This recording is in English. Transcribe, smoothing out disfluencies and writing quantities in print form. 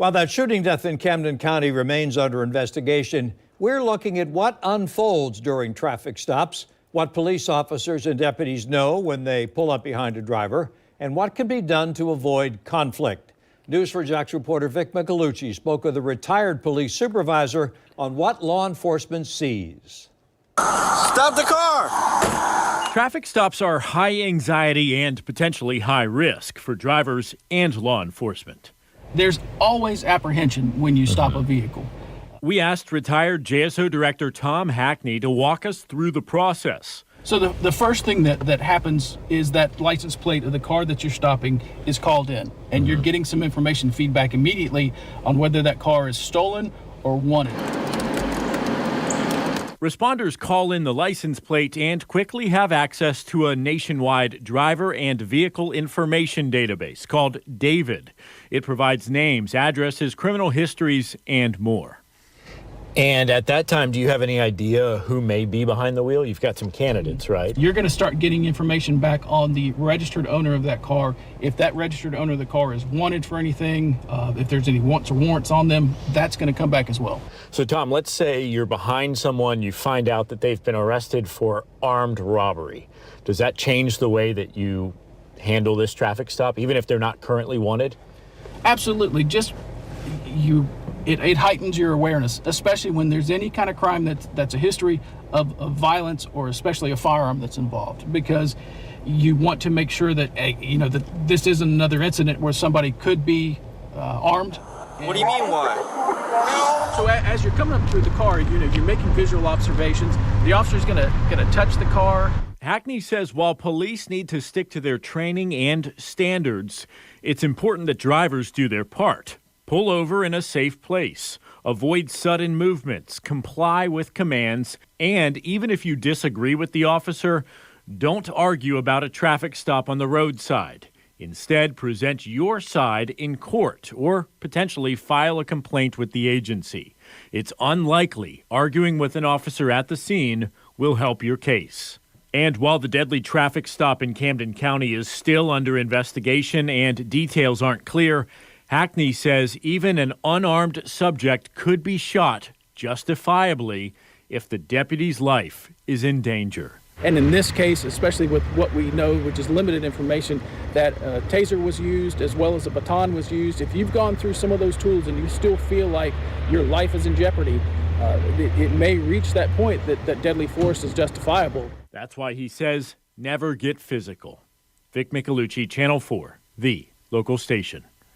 While that shooting death in Camden County remains under investigation, we're looking at what unfolds during traffic stops, what police officers and deputies know when they pull up behind a driver, and what can be done to avoid conflict. News4JAX reporter Vic Micolucci spoke with a retired police supervisor on what law enforcement sees. Stop the car! Traffic stops are high anxiety and potentially high risk for drivers and law enforcement. There's always apprehension when you stop a vehicle. We asked retired JSO Director Tom Hackney to walk us through the process. So the first thing that happens is that license plate of the car that you're stopping is called in, and you're getting some information feedback immediately on whether that car is stolen or wanted. Responders call in the license plate and quickly have access to a nationwide driver and vehicle information database called DAVID. It provides names, addresses, criminal histories, and more. And at that time, do you have any idea who may be behind the wheel? You've got some candidates, right? You're going to start getting information back on the registered owner of that car. If that registered owner of the car is wanted for anything, if there's any wants or warrants on them, that's going to come back as well. So, Tom, let's say you're behind someone, you find out that they've been arrested for armed robbery. Does that change the way that you handle this traffic stop, even if they're not currently wanted? Absolutely. It heightens your awareness, especially when there's any kind of crime that's a history of violence, or especially a firearm that's involved, because you want to make sure that that this isn't another incident where somebody could be armed. What do you mean, why? So as you're coming up through the car, you're making visual observations. The officer's gonna touch the car. Hackney says while police need to stick to their training and standards, it's important that drivers do their part. Pull over in a safe place, avoid sudden movements, comply with commands, and even if you disagree with the officer, don't argue about a traffic stop on the roadside. Instead, present your side in court or potentially file a complaint with the agency. It's unlikely arguing with an officer at the scene will help your case. And while the deadly traffic stop in Camden County is still under investigation and details aren't clear, Hackney says even an unarmed subject could be shot justifiably if the deputy's life is in danger. And in this case, especially with what we know, which is limited information, that a taser was used as well as a baton was used. If you've gone through some of those tools and you still feel like your life is in jeopardy, it may reach that point that deadly force is justifiable. That's why he says never get physical. Vic Micolucci, Channel 4, the local station.